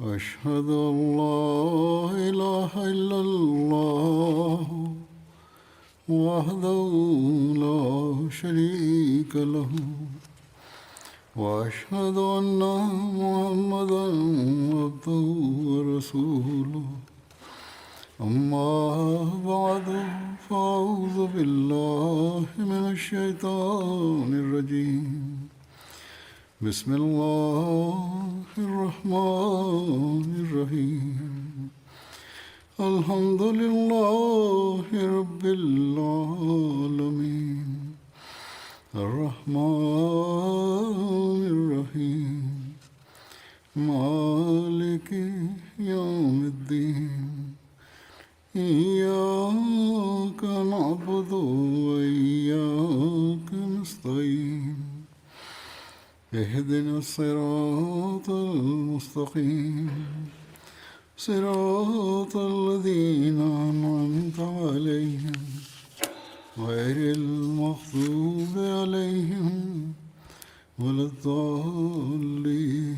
أشهد أن لا إله إلا الله وحده لا شريك له وأشهد أن محمدا عبده ورسوله أما بعد فأعوذ بالله من الشيطان الرجيم بسم الله الرحمن الرحيم الحمد لله رب العالمين الرحمن الرحيم مالك يوم الدين إياك نعبد وإياك نستعين اهدنا الصراط المستقيم صراط الذين أنعمت عليهم غير المغضوب عليهم ولا الضالين.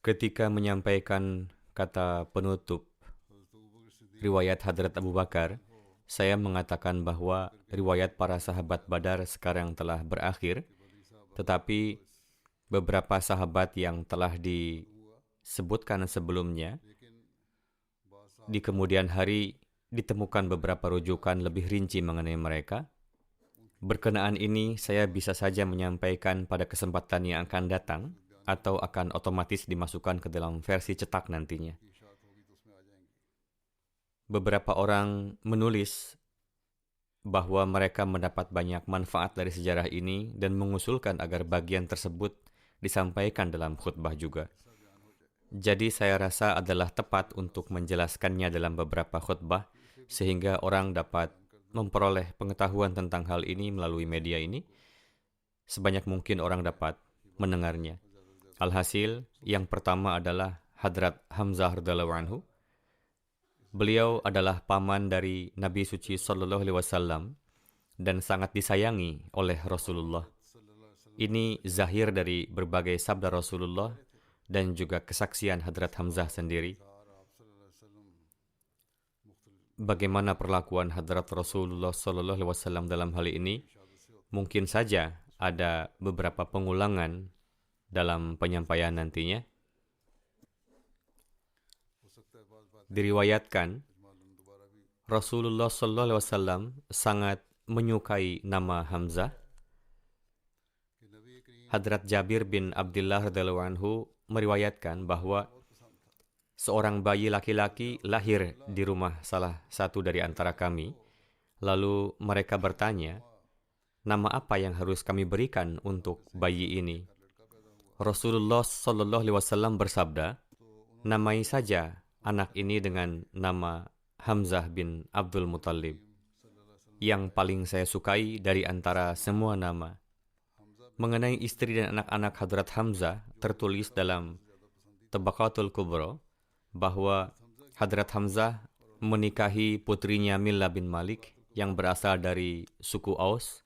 Ketika menyampaikan kata penutup riwayat Hadrat Abu Bakar, saya mengatakan bahwa riwayat para sahabat Badar sekarang telah berakhir, tetapi beberapa sahabat yang telah disebutkan sebelumnya, di kemudian hari ditemukan beberapa rujukan lebih rinci mengenai mereka. Berkenaan ini, saya bisa saja menyampaikan pada kesempatan yang akan datang, atau akan otomatis dimasukkan ke dalam versi cetak nantinya. Beberapa orang menulis bahwa mereka mendapat banyak manfaat dari sejarah ini dan mengusulkan agar bagian tersebut disampaikan dalam khutbah juga. Jadi saya rasa adalah tepat untuk menjelaskannya dalam beberapa khutbah, sehingga orang dapat memperoleh pengetahuan tentang hal ini melalui media ini. Sebanyak mungkin orang dapat mendengarnya. Alhasil, yang pertama adalah Hadrat Hamzah radhiyallahu anhu. Beliau adalah paman dari Nabi Suci Sallallahu Alaihi Wasallam dan sangat disayangi oleh Rasulullah. Ini zahir dari berbagai sabda Rasulullah dan juga kesaksian Hadrat Hamzah sendiri. Bagaimana perlakuan Hadrat Rasulullah Sallallahu Alaihi Wasallam dalam hal ini? Mungkin saja ada beberapa pengulangan dalam penyampaian nantinya. Diriwayatkan, Rasulullah SAW sangat menyukai nama Hamzah. Hadrat Jabir bin Abdullah radhiyallahu anhu meriwayatkan bahwa seorang bayi laki-laki lahir di rumah salah satu dari antara kami. Lalu mereka bertanya, nama apa yang harus kami berikan untuk bayi ini? Rasulullah SAW bersabda, namai saja anak ini dengan nama Hamzah bin Abdul Muttalib, yang paling saya sukai dari antara semua nama. Mengenai istri dan anak-anak Hadrat Hamzah, tertulis dalam Tabaqatul Kubra bahwa Hadrat Hamzah menikahi putrinya Milla bin Malik yang berasal dari suku Aus.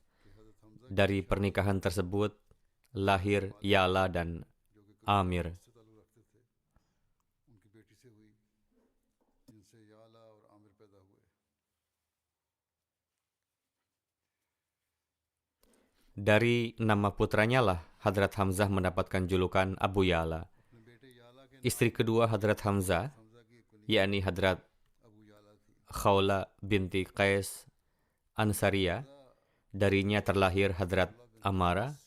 Dari pernikahan tersebut lahir Ya'la dan Amir. Dari nama putranya lah Hadrat Hamzah mendapatkan julukan Abu Ya'la. Istri kedua Hadrat Hamzah, yakni Hadrat Khawla binti Qais Ansariyah, darinya terlahir Hadrat Amara.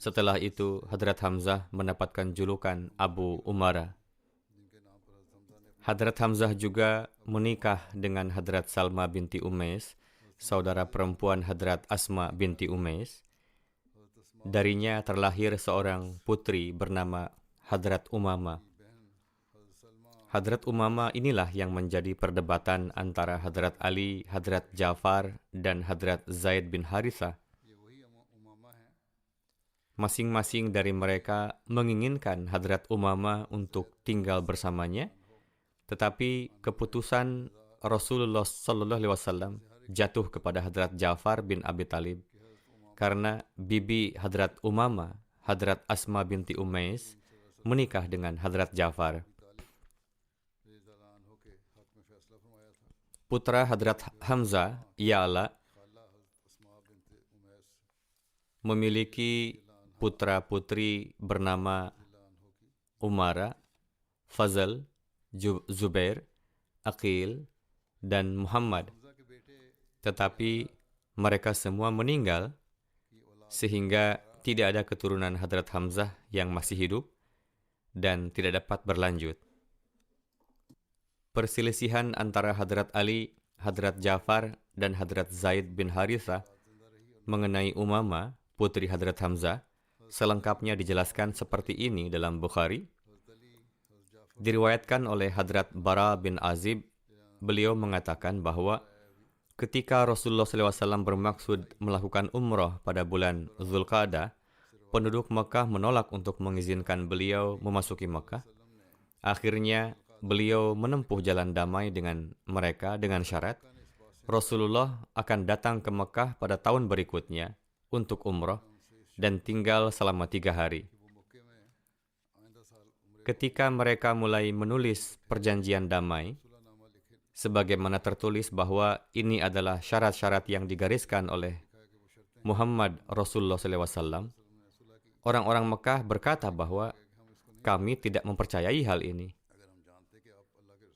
Setelah itu, Hadrat Hamzah mendapatkan julukan Abu Umara. Hadrat Hamzah juga menikah dengan Hadrat Salma binti Umais, saudara perempuan Hadrat Asma binti Umais. Darinya terlahir seorang putri bernama Hadrat Umama. Hadrat Umama inilah yang menjadi perdebatan antara Hadrat Ali, Hadrat Ja'far, dan Hadrat Zaid bin Harithah. Masing-masing dari mereka menginginkan Hadrat Umama untuk tinggal bersamanya, tetapi keputusan Rasulullah SAW jatuh kepada Hadrat Ja'far bin Abi Talib. karena bibi Hadrat Umama, Hadrat Asma binti Umais, menikah dengan Hadrat Ja'far. Putra Hadrat Hamzah, Ya'la, memiliki putra-putri bernama Umara, Fazal, Zubair, Aqil, dan Muhammad. Tetapi mereka semua meninggal sehingga tidak ada keturunan Hadrat Hamzah yang masih hidup dan tidak dapat berlanjut. Perselisihan antara Hadrat Ali, Hadrat Ja'far, dan Hadrat Zaid bin Harithah mengenai Umama, putri Hadrat Hamzah, selengkapnya dijelaskan seperti ini dalam Bukhari. Diriwayatkan oleh Hadrat Bara bin Azib, beliau mengatakan bahwa ketika Rasulullah SAW bermaksud melakukan umrah pada bulan Zulqa'dah, penduduk Mekah menolak untuk mengizinkan beliau memasuki Mekah. Akhirnya, beliau menempuh jalan damai dengan mereka dengan syarat Rasulullah akan datang ke Mekah pada tahun berikutnya untuk umrah dan tinggal selama 3 hari. Ketika mereka mulai menulis perjanjian damai, sebagaimana tertulis bahwa ini adalah syarat-syarat yang digariskan oleh Muhammad Rasulullah SAW, orang-orang Mekah berkata bahwa kami tidak mempercayai hal ini.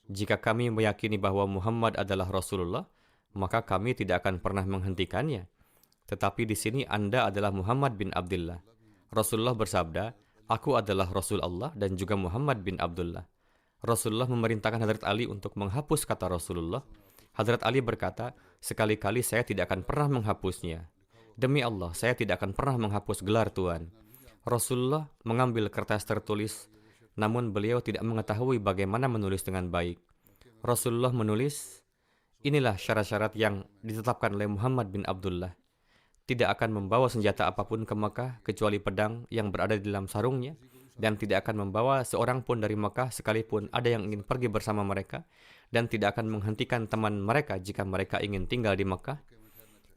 Jika kami meyakini bahwa Muhammad adalah Rasulullah, maka kami tidak akan pernah menghentikannya. Tetapi di sini Anda adalah Muhammad bin Abdullah. Rasulullah bersabda, aku adalah Rasul Allah dan juga Muhammad bin Abdullah. Rasulullah memerintahkan Hadrat Ali untuk menghapus kata Rasulullah. Hadrat Ali berkata, sekali-kali saya tidak akan pernah menghapusnya. Demi Allah, saya tidak akan pernah menghapus gelar Tuhan. Rasulullah mengambil kertas tertulis, namun beliau tidak mengetahui bagaimana menulis dengan baik. Rasulullah menulis, inilah syarat-syarat yang ditetapkan oleh Muhammad bin Abdullah. Tidak akan membawa senjata apapun ke Mekah kecuali pedang yang berada di dalam sarungnya, dan tidak akan membawa seorang pun dari Mekah sekalipun ada yang ingin pergi bersama mereka, dan tidak akan menghentikan teman mereka jika mereka ingin tinggal di Mekah.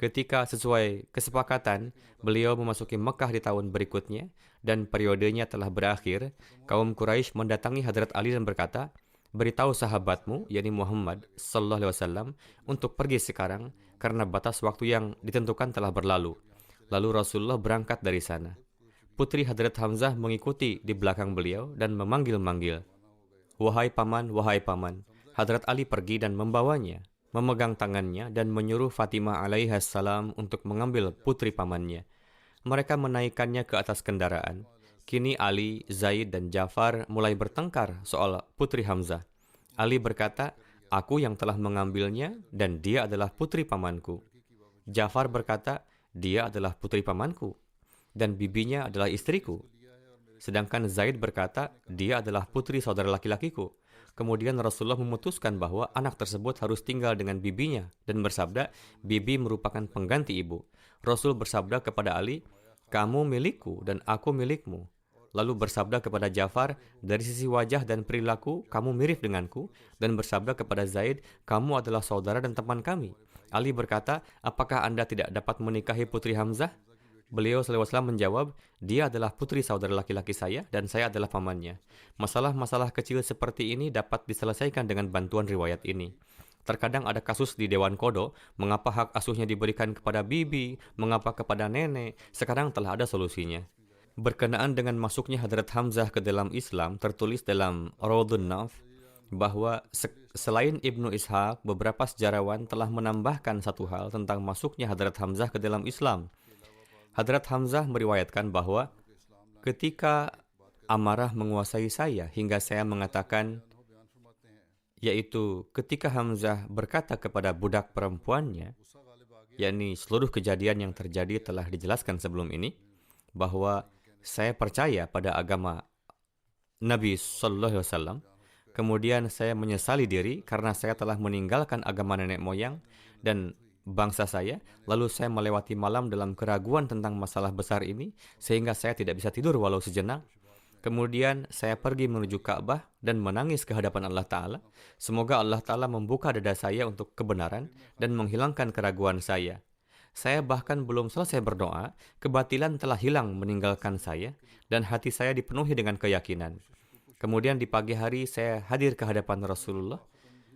Ketika sesuai kesepakatan, beliau memasuki Mekah di tahun berikutnya, dan periodenya telah berakhir, kaum Quraisy mendatangi Hadrat Ali dan berkata, beritahu sahabatmu, yakni Muhammad SAW, untuk pergi sekarang, karena batas waktu yang ditentukan telah berlalu. Lalu Rasulullah berangkat dari sana. Putri Hadrat Hamzah mengikuti di belakang beliau dan memanggil-manggil, wahai paman, wahai paman. Hadrat Ali pergi dan membawanya, memegang tangannya dan menyuruh Fatimah alaihissalam untuk mengambil putri pamannya. Mereka menaikkannya ke atas kendaraan. Kini Ali, Zaid, dan Ja'far mulai bertengkar soal putri Hamzah. Ali berkata, aku yang telah mengambilnya dan dia adalah putri pamanku. Ja'far berkata, dia adalah putri pamanku dan bibinya adalah istriku. Sedangkan Zaid berkata, dia adalah putri saudara laki-lakiku. Kemudian Rasulullah memutuskan bahwa anak tersebut harus tinggal dengan bibinya dan bersabda, bibi merupakan pengganti ibu. Rasul bersabda kepada Ali, kamu milikku dan aku milikmu. Lalu bersabda kepada Ja'far, dari sisi wajah dan perilaku, kamu mirip denganku. Dan bersabda kepada Zaid, kamu adalah saudara dan teman kami. Ali berkata, apakah Anda tidak dapat menikahi putri Hamzah? Beliau SAW menjawab, dia adalah putri saudara laki-laki saya dan saya adalah pamannya. Masalah-masalah kecil seperti ini dapat diselesaikan dengan bantuan riwayat ini. Terkadang ada kasus di Dewan Kodo, mengapa hak asuhnya diberikan kepada bibi, mengapa kepada nenek, sekarang telah ada solusinya. Berkenaan dengan masuknya Hadrat Hamzah ke dalam Islam, tertulis dalam Raudun Naf, bahwa selain Ibnu Ishaq, beberapa sejarawan telah menambahkan satu hal tentang masuknya Hadrat Hamzah ke dalam Islam. Hadrat Hamzah meriwayatkan bahwa ketika amarah menguasai saya hingga saya mengatakan, yaitu ketika Hamzah berkata kepada budak perempuannya, yakni seluruh kejadian yang terjadi telah dijelaskan sebelum ini, bahwa saya percaya pada agama Nabi SAW. Kemudian saya menyesali diri karena saya telah meninggalkan agama nenek moyang dan bangsa saya. Lalu saya melewati malam dalam keraguan tentang masalah besar ini, sehingga saya tidak bisa tidur walau sejenak. Kemudian saya pergi menuju Ka'bah dan menangis ke hadapan Allah Ta'ala. Semoga Allah Ta'ala membuka dada saya untuk kebenaran dan menghilangkan keraguan saya. Saya bahkan belum selesai berdoa, kebatilan telah hilang meninggalkan saya, dan hati saya dipenuhi dengan keyakinan. Kemudian di pagi hari saya hadir ke hadapan Rasulullah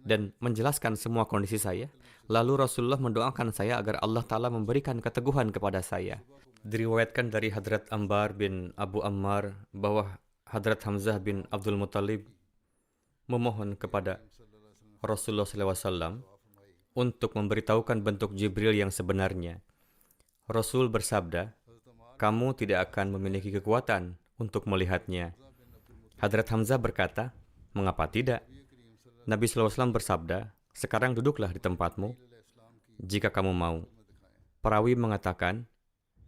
dan menjelaskan semua kondisi saya. Lalu Rasulullah mendoakan saya agar Allah Ta'ala memberikan keteguhan kepada saya. Diriwayatkan dari Hadrat Ambar bin Abu Ammar bahwa Hadrat Hamzah bin Abdul Muttalib memohon kepada Rasulullah SAW untuk memberitahukan bentuk Jibril yang sebenarnya. Rasul bersabda, kamu tidak akan memiliki kekuatan untuk melihatnya. Hadrat Hamzah berkata, mengapa tidak? Nabi SAW bersabda, sekarang duduklah di tempatmu, jika kamu mau. Perawi mengatakan,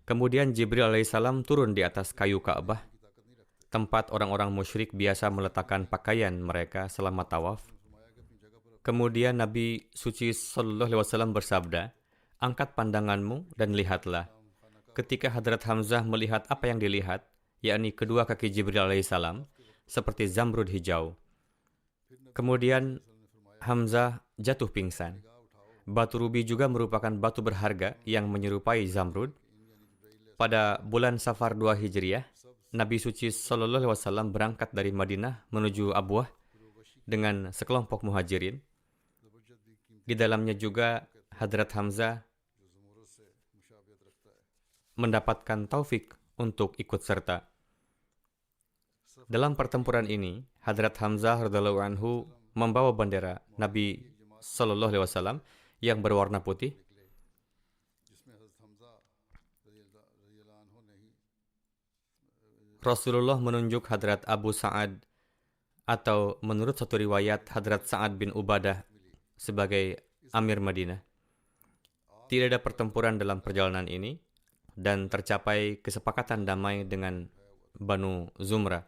kemudian Jibril alaihissalam turun di atas kayu Ka'bah, tempat orang-orang musyrik biasa meletakkan pakaian mereka selama tawaf. Kemudian Nabi suci Sallallahu Alaihi Wasallam bersabda, angkat pandanganmu dan lihatlah. Ketika Hadrat Hamzah melihat apa yang dilihat, yakni kedua kaki Jibril alaihissalam, seperti zamrud hijau. Kemudian Hamzah jatuh pingsan. Batu rubi juga merupakan batu berharga yang menyerupai zamrud. Pada bulan Safar 2 Hijriah, Nabi suci Sallallahu Alaihi Wasallam berangkat dari Madinah menuju Abwah dengan sekelompok muhajirin. Di dalamnya juga Hadrat Hamzah mendapatkan taufik untuk ikut serta. Dalam pertempuran ini, Hadrat Hamzah radhiyallahu anhu membawa bendera Nabi Sallallahu Alaihi Wasallam yang berwarna putih. Rasulullah menunjuk Hadrat Abu Sa'ad atau menurut satu riwayat Hadrat Sa'ad bin Ubadah sebagai Amir Madinah. Tidak ada pertempuran dalam perjalanan ini dan tercapai kesepakatan damai dengan Banu Zumrah.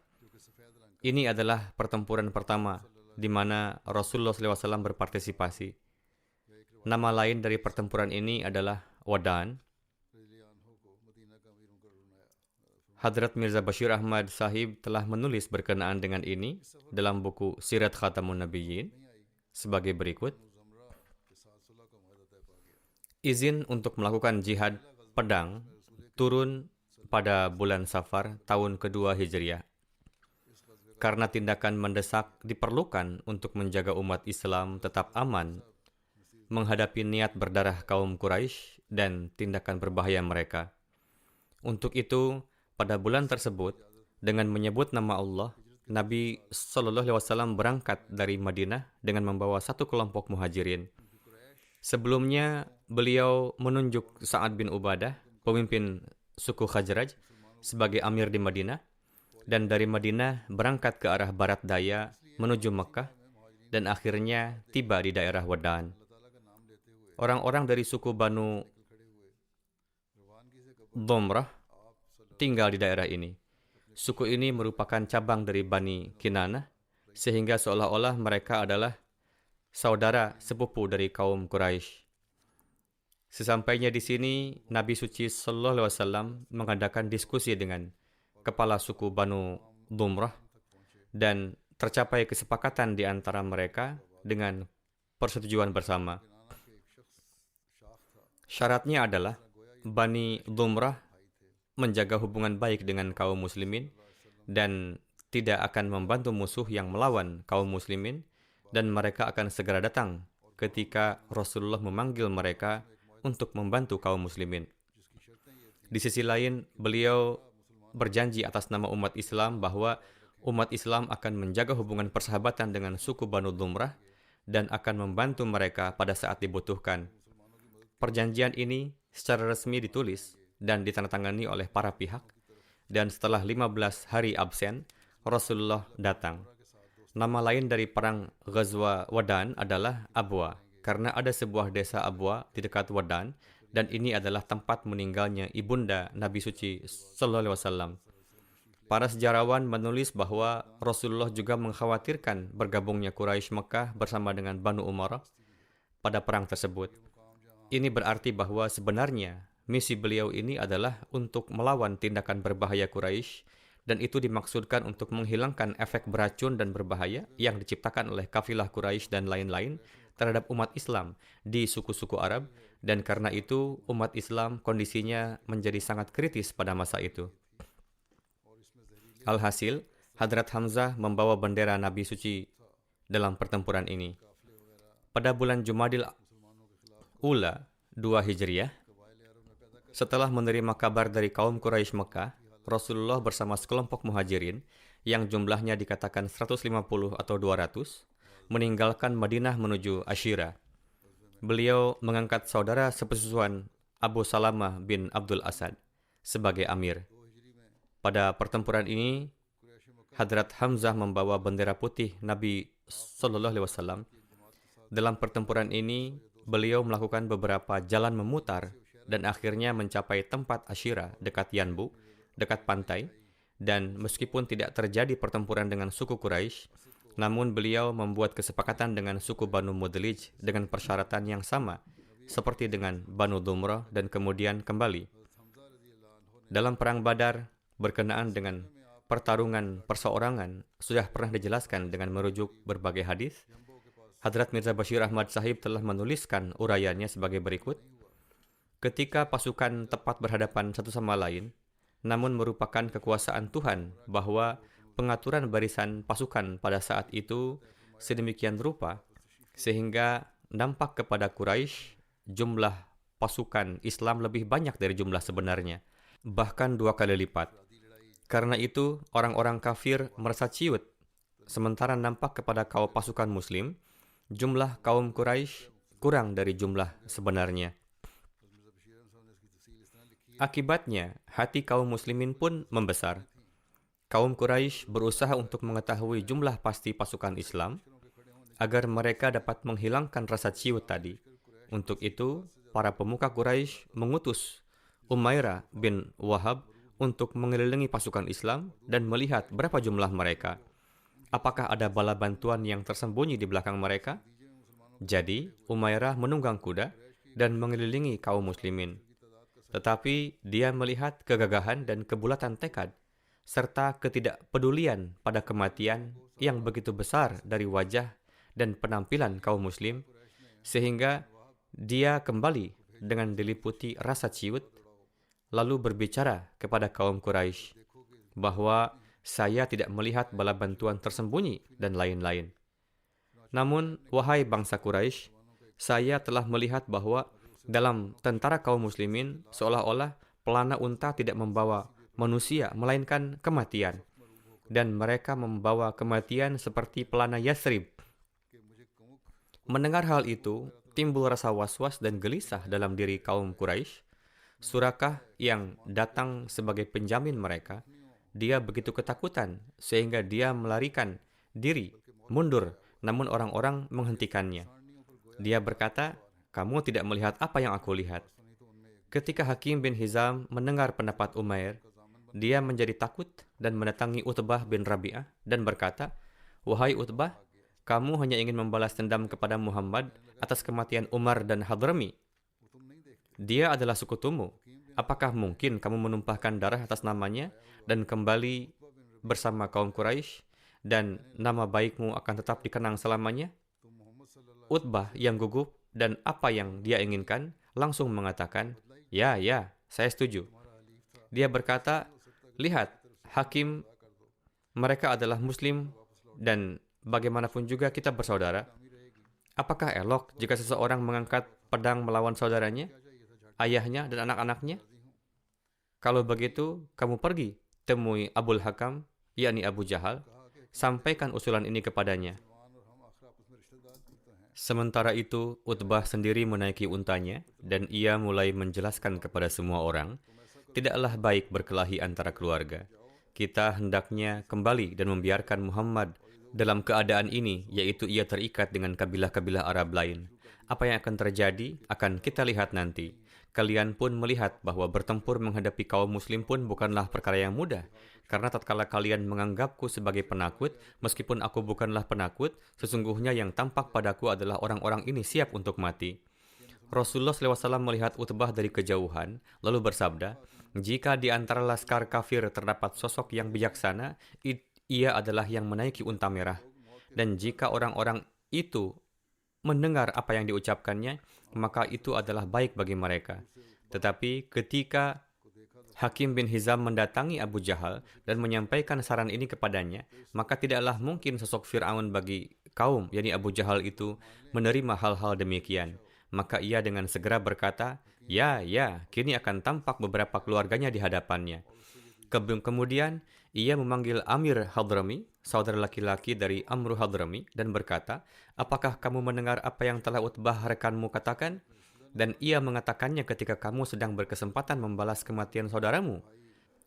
Ini adalah pertempuran pertama di mana Rasulullah SAW berpartisipasi. Nama lain dari pertempuran ini adalah Wadan. Hadrat Mirza Bashir Ahmad Sahib telah menulis berkenaan dengan ini dalam buku Sirat Khatamun Nabiyyin sebagai berikut. Izin untuk melakukan jihad pedang turun pada bulan Safar tahun kedua Hijriah. Karena tindakan mendesak diperlukan untuk menjaga umat Islam tetap aman menghadapi niat berdarah kaum Quraisy dan tindakan berbahaya mereka. Untuk itu, pada bulan tersebut, dengan menyebut nama Allah, Nabi Sallallahu Alaihi Wasallam berangkat dari Madinah dengan membawa satu kelompok muhajirin. Sebelumnya, beliau menunjuk Sa'ad bin Ubadah, pemimpin suku Khazraj, sebagai amir di Madinah, dan dari Madinah berangkat ke arah barat daya menuju Mekah, dan akhirnya tiba di daerah Wadan. Orang-orang dari suku Banu Dhumrah tinggal di daerah ini. Suku ini merupakan cabang dari Bani Kinanah, sehingga seolah-olah mereka adalah saudara sepupu dari kaum Quraisy. Sesampainya di sini, Nabi suci Sallallahu Alaihi Wasallam mengadakan diskusi dengan kepala suku Banu Dhumrah dan tercapai kesepakatan di antara mereka dengan persetujuan bersama. Syaratnya adalah Bani Dhumrah menjaga hubungan baik dengan kaum muslimin dan tidak akan membantu musuh yang melawan kaum muslimin, dan mereka akan segera datang ketika Rasulullah memanggil mereka untuk membantu kaum muslimin. Di sisi lain, beliau berjanji atas nama umat Islam bahwa umat Islam akan menjaga hubungan persahabatan dengan suku Banu Dhumrah dan akan membantu mereka pada saat dibutuhkan. Perjanjian ini secara resmi ditulis dan ditandatangani oleh para pihak, dan setelah 15 hari absen, Rasulullah datang. Nama lain dari perang Ghazwa Wadan adalah Abwa, karena ada sebuah desa Abwa di dekat Wadan, dan ini adalah tempat meninggalnya ibunda Nabi suci Sallallahu Alaihi Wasallam. Para sejarawan menulis bahwa Rasulullah juga mengkhawatirkan bergabungnya Quraisy Mekah bersama dengan Banu Umarah pada perang tersebut. Ini berarti bahwa sebenarnya misi beliau ini adalah untuk melawan tindakan berbahaya Quraisy, dan itu dimaksudkan untuk menghilangkan efek beracun dan berbahaya yang diciptakan oleh kafilah Quraisy dan lain-lain terhadap umat Islam di suku-suku Arab dan karena itu umat Islam kondisinya menjadi sangat kritis pada masa itu. Alhasil, Hadrat Hamzah membawa bendera Nabi Suci dalam pertempuran ini. Pada bulan Jumadil Ula 2 Hijriah, setelah menerima kabar dari kaum Quraisy Mekah, Rasulullah bersama sekelompok muhajirin yang jumlahnya dikatakan 150 atau 200 meninggalkan Madinah menuju Ashira. Beliau mengangkat saudara sepesusuan Abu Salamah bin Abdul Asad sebagai amir. Pada pertempuran ini, Hadrat Hamzah membawa bendera putih Nabi Sallallahu Alaihi Wasallam. Dalam pertempuran ini, beliau melakukan beberapa jalan memutar dan akhirnya mencapai tempat Ashira dekat Yanbu, dekat pantai. Dan meskipun tidak terjadi pertempuran dengan suku Quraisy, namun beliau membuat kesepakatan dengan suku Banu Mudlij dengan persyaratan yang sama, seperti dengan Banu Dumrah dan kemudian kembali. Dalam perang Badar, berkenaan dengan pertarungan perseorangan, sudah pernah dijelaskan dengan merujuk berbagai hadis. Hadrat Mirza Bashir Ahmad Sahib telah menuliskan uraiannya sebagai berikut. Ketika pasukan tepat berhadapan satu sama lain, namun merupakan kekuasaan Tuhan bahwa pengaturan barisan pasukan pada saat itu sedemikian rupa, sehingga nampak kepada Quraisy jumlah pasukan Islam lebih banyak dari jumlah sebenarnya, bahkan 2 kali lipat. Karena itu, orang-orang kafir merasa ciut, sementara nampak kepada kaum pasukan Muslim, jumlah kaum Quraisy kurang dari jumlah sebenarnya. Akibatnya, hati kaum Muslimin pun membesar. Kaum Quraisy berusaha untuk mengetahui jumlah pasti pasukan Islam, agar mereka dapat menghilangkan rasa ciut tadi. Untuk itu, para pemuka Quraisy mengutus Umairah bin Wahab untuk mengelilingi pasukan Islam dan melihat berapa jumlah mereka. Apakah ada bala bantuan yang tersembunyi di belakang mereka? Jadi, Umairah menunggang kuda dan mengelilingi kaum muslimin. Tetapi dia melihat kegagahan dan kebulatan tekad, serta ketidakpedulian pada kematian yang begitu besar dari wajah dan penampilan kaum muslim, sehingga dia kembali dengan diliputi rasa ciut, lalu berbicara kepada kaum Quraisy bahwa saya tidak melihat bala bantuan tersembunyi dan lain-lain. Namun, wahai bangsa Quraisy, saya telah melihat bahwa dalam tentara kaum muslimin seolah-olah pelana unta tidak membawa manusia, melainkan kematian. Dan mereka membawa kematian seperti pelana Yathrib. Mendengar hal itu, timbul rasa was-was dan gelisah dalam diri kaum Quraisy. Surakah yang datang sebagai penjamin mereka, dia begitu ketakutan sehingga dia melarikan diri, mundur, namun orang-orang menghentikannya. Dia berkata, kamu tidak melihat apa yang aku lihat. Ketika Hakim bin Hizam mendengar pendapat Umair, dia menjadi takut dan mendatangi Utbah bin Rabi'ah dan berkata, wahai Utbah, kamu hanya ingin membalas dendam kepada Muhammad atas kematian Umar dan Hadrami. Dia adalah sekutumu. Apakah mungkin kamu menumpahkan darah atas namanya dan kembali bersama kaum Quraisy dan nama baikmu akan tetap dikenang selamanya? Utbah yang gugup dan apa yang dia inginkan langsung mengatakan, ya, saya setuju. Dia berkata, lihat, Hakim, mereka adalah Muslim dan bagaimanapun juga kita bersaudara. Apakah elok jika seseorang mengangkat pedang melawan saudaranya, ayahnya dan anak-anaknya? Kalau begitu, kamu pergi, temui Abul Hakam, yakni Abu Jahal, sampaikan usulan ini kepadanya. Sementara itu, Utbah sendiri menaiki untanya, dan ia mulai menjelaskan kepada semua orang, tidaklah baik berkelahi antara keluarga. Kita hendaknya kembali dan membiarkan Muhammad dalam keadaan ini, yaitu ia terikat dengan kabilah-kabilah Arab lain. Apa yang akan terjadi, akan kita lihat nanti. Kalian pun melihat bahwa bertempur menghadapi kaum muslim pun bukanlah perkara yang mudah. Karena tatkala kalian menganggapku sebagai penakut, meskipun aku bukanlah penakut, sesungguhnya yang tampak padaku adalah orang-orang ini siap untuk mati. Rasulullah SAW melihat Utbah dari kejauhan, lalu bersabda, jika di antara laskar kafir terdapat sosok yang bijaksana, ia adalah yang menaiki unta merah. Dan jika orang-orang itu mendengar apa yang diucapkannya, maka itu adalah baik bagi mereka. Tetapi ketika Hakim bin Hizam mendatangi Abu Jahal dan menyampaikan saran ini kepadanya, maka tidaklah mungkin sosok Fir'aun bagi kaum, yakni Abu Jahal itu, menerima hal-hal demikian. Maka ia dengan segera berkata, ya, kini akan tampak beberapa keluarganya di hadapannya. Kemudian, ia memanggil Amir Hadrami, saudara laki-laki dari Amru Hadrami, dan berkata, apakah kamu mendengar apa yang telah Utbah rekanmu katakan? Dan ia mengatakannya ketika kamu sedang berkesempatan membalas kematian saudaramu.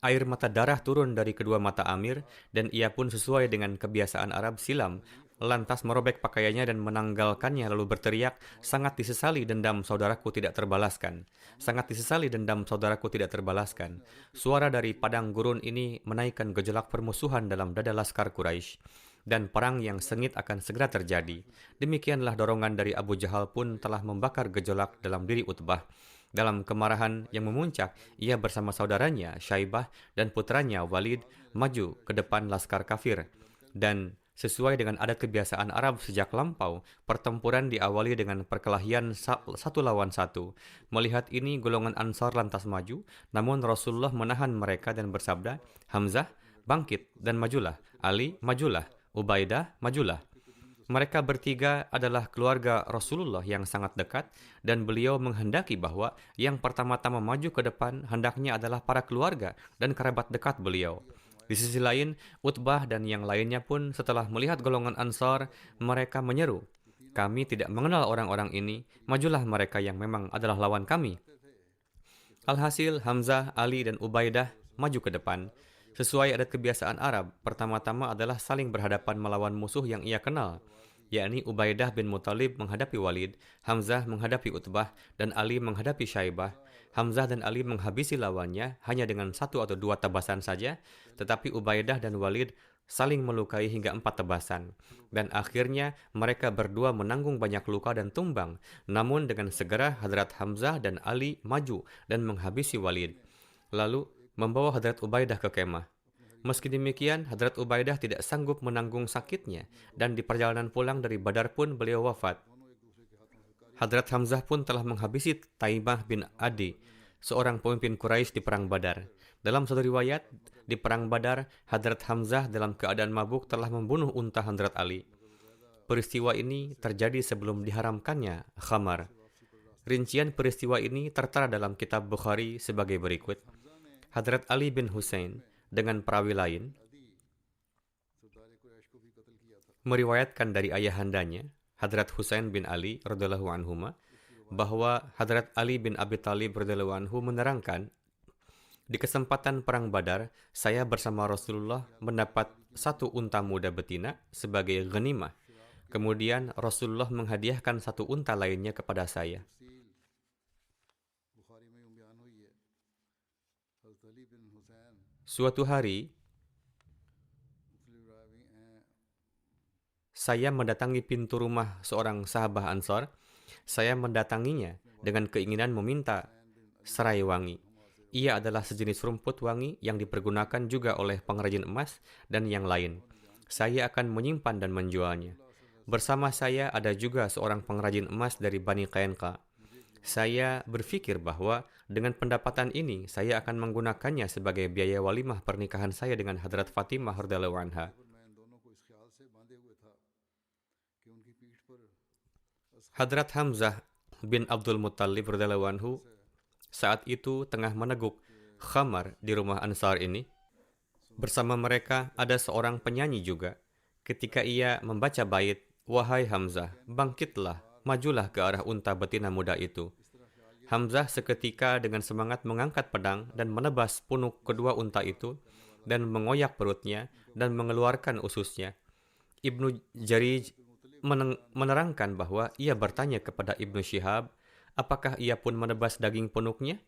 Air mata darah turun dari kedua mata Amir, dan ia pun sesuai dengan kebiasaan Arab silam, lantas merobek pakaiannya dan menanggalkannya lalu berteriak, sangat disesali dendam saudaraku tidak terbalaskan. Sangat disesali dendam saudaraku tidak terbalaskan. Suara dari padang gurun ini menaikkan gejolak permusuhan dalam dada laskar Quraisy, dan perang yang sengit akan segera terjadi. Demikianlah dorongan dari Abu Jahal pun telah membakar gejolak dalam diri Utbah. Dalam kemarahan yang memuncak, ia bersama saudaranya Syaibah dan putranya Walid maju ke depan laskar kafir. Dan sesuai dengan adat kebiasaan Arab sejak lampau, pertempuran diawali dengan perkelahian satu lawan satu. Melihat ini, golongan Ansar lantas maju, namun Rasulullah menahan mereka dan bersabda, Hamzah, bangkit dan majulah. Ali, majulah. Ubaidah, majulah. Mereka bertiga adalah keluarga Rasulullah yang sangat dekat, dan beliau menghendaki bahwa yang pertama-tama maju ke depan hendaknya adalah para keluarga dan kerabat dekat beliau. Di sisi lain, Utbah dan yang lainnya pun setelah melihat golongan Ansar, mereka menyeru, kami tidak mengenal orang-orang ini, majulah mereka yang memang adalah lawan kami. Alhasil, Hamzah, Ali, dan Ubaidah maju ke depan. Sesuai adat kebiasaan Arab, pertama-tama adalah saling berhadapan melawan musuh yang ia kenal, yakni Ubaidah bin Muthalib menghadapi Walid, Hamzah menghadapi Utbah, dan Ali menghadapi Syaibah. Hamzah dan Ali menghabisi lawannya hanya dengan 1 atau 2 tebasan saja, tetapi Ubaidah dan Walid saling melukai hingga 4 tebasan. Dan akhirnya mereka berdua menanggung banyak luka dan tumbang. Namun dengan segera Hadrat Hamzah dan Ali maju dan menghabisi Walid, lalu membawa Hadrat Ubaidah ke kemah. Meski demikian, Hadrat Ubaidah tidak sanggup menanggung sakitnya, dan di perjalanan pulang dari Badar pun beliau wafat. Hadrat Hamzah pun telah menghabisi Taimah bin Adi, seorang pemimpin Quraisy di perang Badar. Dalam satu riwayat, di perang Badar, Hadrat Hamzah dalam keadaan mabuk telah membunuh unta Hadrat Ali. Peristiwa ini terjadi sebelum diharamkannya khamar. Rincian peristiwa ini tertera dalam kitab Bukhari sebagai berikut. Hadrat Ali bin Hussein dengan perawi lain meriwayatkan dari ayahandanya, Hadrat Husain bin Ali radhiyallahu anhuma, bahwa Hadrat Ali bin Abi Thalib radhiyallahu anhu menerangkan, di kesempatan perang Badar, saya bersama Rasulullah mendapat 1 unta muda betina sebagai ghanimah. Kemudian Rasulullah menghadiahkan 1 unta lainnya kepada saya. Suatu hari, saya mendatangi pintu rumah seorang sahabat Ansar. Saya mendatanginya dengan keinginan meminta serai wangi. Ia adalah sejenis rumput wangi yang dipergunakan juga oleh pengrajin emas dan yang lain. Saya akan menyimpan dan menjualnya. Bersama saya ada juga seorang pengrajin emas dari Bani Qainqa. Saya berpikir bahwa dengan pendapatan ini, saya akan menggunakannya sebagai biaya walimah pernikahan saya dengan Hadrat Fatimah radhiyallahu anha. Hadrat Hamzah bin Abdul Muttalib radhiyallahu anhu saat itu tengah meneguk khamar di rumah Ansar ini. Bersama mereka ada seorang penyanyi juga. Ketika ia membaca bait, wahai Hamzah, bangkitlah, majulah ke arah unta betina muda itu. Hamzah seketika dengan semangat mengangkat pedang dan menebas punuk kedua unta itu dan mengoyak perutnya dan mengeluarkan ususnya. Ibnu Jarij menerangkan bahwa ia bertanya kepada Ibnu Syihab, apakah ia pun menebas daging punuknya?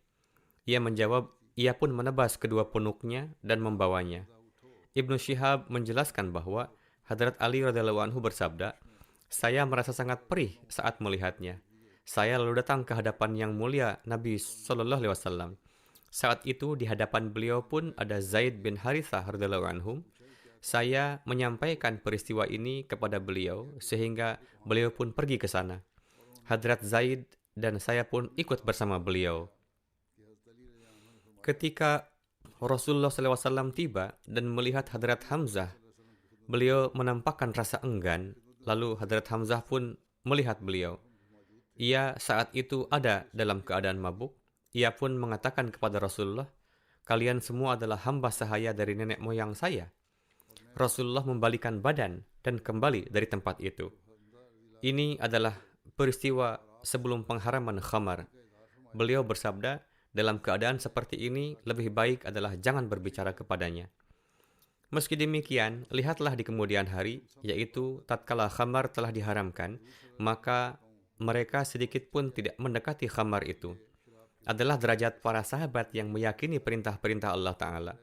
Ia menjawab, ia pun menebas kedua punuknya dan membawanya. Ibnu Syihab menjelaskan bahwa Hadrat Ali radhiyallahu anhu bersabda, saya merasa sangat perih saat melihatnya. Saya lalu datang ke hadapan yang mulia Nabi Sallallahu Alaihi Wasallam. Saat itu di hadapan beliau pun ada Zaid bin Harithah radhiyallahu anhu. Saya menyampaikan peristiwa ini kepada beliau sehingga beliau pun pergi ke sana. Hadrat Zaid dan saya pun ikut bersama beliau. Ketika Rasulullah SAW tiba dan melihat Hadrat Hamzah, beliau menampakkan rasa enggan, lalu Hadrat Hamzah pun melihat beliau. Ia saat itu ada dalam keadaan mabuk. Ia pun mengatakan kepada Rasulullah, "Kalian semua adalah hamba sahaya dari nenek moyang saya." Rasulullah membalikan badan dan kembali dari tempat itu. Ini adalah peristiwa sebelum pengharaman khamar. Beliau bersabda, dalam keadaan seperti ini, lebih baik adalah jangan berbicara kepadanya. Meski demikian, lihatlah di kemudian hari, yaitu tatkala khamar telah diharamkan, maka mereka sedikit pun tidak mendekati khamar itu. Adalah derajat para sahabat yang meyakini perintah-perintah Allah Ta'ala.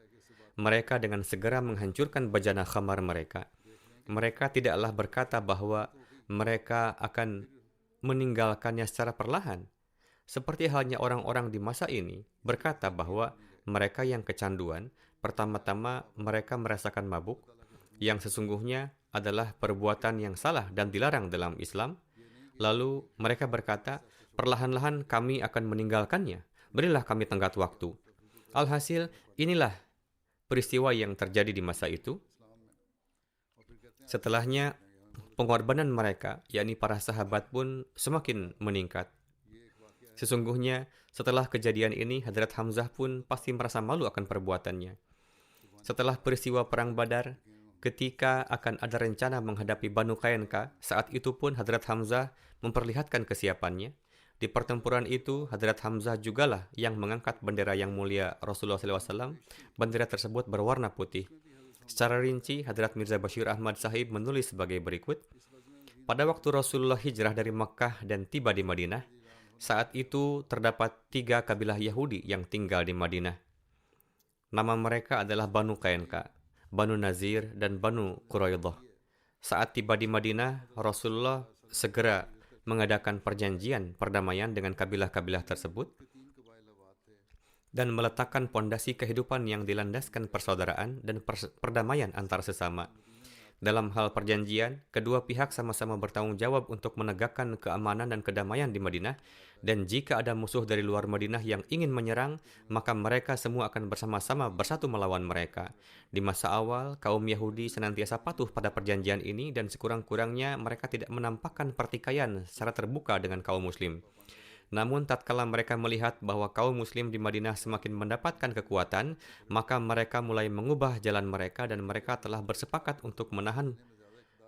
Mereka dengan segera menghancurkan bejana khamar mereka. Mereka tidaklah berkata bahwa mereka akan meninggalkannya secara perlahan. Seperti halnya orang-orang di masa ini berkata bahwa mereka yang kecanduan, pertama-tama mereka merasakan mabuk, yang sesungguhnya adalah perbuatan yang salah dan dilarang dalam Islam. Lalu mereka berkata, perlahan-lahan kami akan meninggalkannya. Berilah kami tenggat waktu. Alhasil, inilah peristiwa yang terjadi di masa itu. Setelahnya, pengorbanan mereka, yakni para sahabat pun semakin meningkat. Sesungguhnya, setelah kejadian ini, Hadrat Hamzah pun pasti merasa malu akan perbuatannya. Setelah peristiwa Perang Badar, ketika akan ada rencana menghadapi Banu Qainqa, saat itu pun Hadrat Hamzah memperlihatkan kesiapannya. Di pertempuran itu, Hadrat Hamzah jugalah yang mengangkat bendera yang mulia Rasulullah SAW. Bendera tersebut berwarna putih. Secara rinci, Hadrat Mirza Bashir Ahmad Sahib menulis sebagai berikut. Pada waktu Rasulullah hijrah dari Makkah dan tiba di Madinah, saat itu terdapat 3 kabilah Yahudi yang tinggal di Madinah. Nama mereka adalah Banu Qainqa, Banu Nazir, dan Banu Quraidah. Saat tiba di Madinah, Rasulullah segera mengadakan perjanjian perdamaian dengan kabilah-kabilah tersebut dan meletakkan pondasi kehidupan yang dilandaskan persaudaraan dan perdamaian antar sesama. Dalam hal perjanjian, kedua pihak sama-sama bertanggung jawab untuk menegakkan keamanan dan kedamaian di Madinah, dan jika ada musuh dari luar Madinah yang ingin menyerang, maka mereka semua akan bersama-sama bersatu melawan mereka. Di masa awal, kaum Yahudi senantiasa patuh pada perjanjian ini dan sekurang-kurangnya mereka tidak menampakkan pertikaian secara terbuka dengan kaum Muslim. Namun tatkala mereka melihat bahwa kaum Muslim di Madinah semakin mendapatkan kekuatan, maka mereka mulai mengubah jalan mereka dan mereka telah bersepakat untuk menahan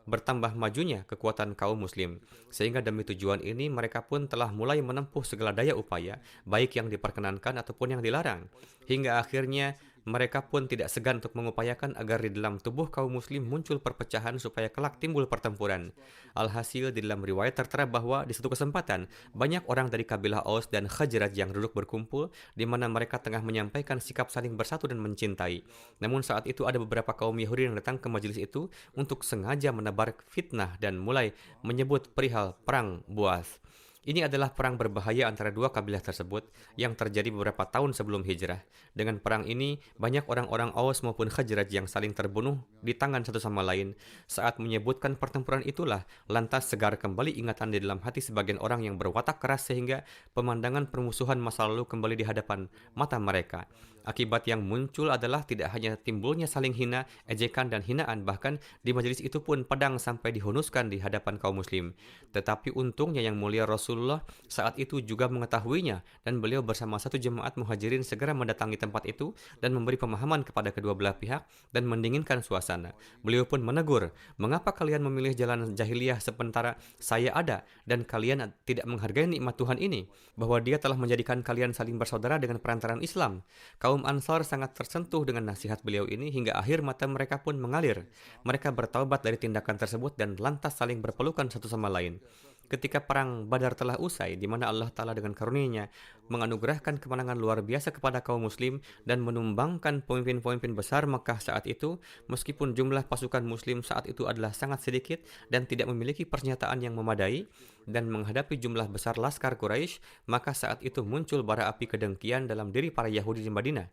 bertambah majunya kekuatan kaum Muslim. Sehingga demi tujuan ini mereka pun telah mulai menempuh segala daya upaya, baik yang diperkenankan ataupun yang dilarang. Hingga akhirnya mereka pun tidak segan untuk mengupayakan agar di dalam tubuh kaum Muslim muncul perpecahan supaya kelak timbul pertempuran. Alhasil di dalam riwayat tertera bahwa di suatu kesempatan banyak orang dari kabilah Aus dan Khazraj yang duduk berkumpul di mana mereka tengah menyampaikan sikap saling bersatu dan mencintai. Namun saat itu ada beberapa kaum Yahudi yang datang ke majelis itu untuk sengaja menebar fitnah dan mulai menyebut perihal perang Buas. Ini adalah perang berbahaya antara dua kabilah tersebut yang terjadi beberapa tahun sebelum hijrah. Dengan perang ini, banyak orang-orang Aus maupun Khazraj yang saling terbunuh di tangan satu sama lain. Saat menyebutkan pertempuran itulah, lantas segar kembali ingatan di dalam hati sebagian orang yang berwatak keras sehingga pemandangan permusuhan masa lalu kembali di hadapan mata mereka. Akibat yang muncul adalah tidak hanya timbulnya saling hina, ejekan, dan hinaan, bahkan di majelis itu pun pedang sampai dihunuskan di hadapan kaum Muslim. Tetapi untungnya yang mulia Rasulullah saat itu juga mengetahuinya dan beliau bersama satu jemaat muhajirin segera mendatangi tempat itu dan memberi pemahaman kepada kedua belah pihak dan mendinginkan suasana. Beliau pun menegur, mengapa kalian memilih jalan jahiliyah sementara saya ada dan kalian tidak menghargai nikmat Tuhan ini, bahwa dia telah menjadikan kalian saling bersaudara dengan perantaraan Islam. Kaum Ansar sangat tersentuh dengan nasihat beliau ini hingga akhir mata mereka pun mengalir. Mereka bertaubat dari tindakan tersebut dan lantas saling berpelukan satu sama lain. Ketika perang Badar telah usai, di mana Allah Ta'ala dengan karunia-Nya menganugerahkan kemenangan luar biasa kepada kaum Muslim dan menumbangkan pemimpin-pemimpin besar Makkah saat itu, meskipun jumlah pasukan Muslim saat itu adalah sangat sedikit dan tidak memiliki pernyataan yang memadai, dan menghadapi jumlah besar laskar Quraisy, maka saat itu muncul bara api kedengkian dalam diri para Yahudi di Madinah.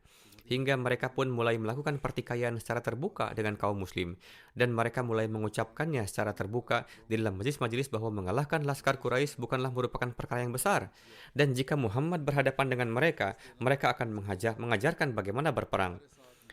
hingga mereka pun mulai melakukan pertikaian secara terbuka dengan kaum muslim, dan mereka mulai mengucapkannya secara terbuka di dalam majelis-majelis bahwa mengalahkan laskar Quraisy bukanlah merupakan perkara yang besar, dan jika Muhammad berhadapan dengan mereka, mereka akan mengajarkan bagaimana berperang.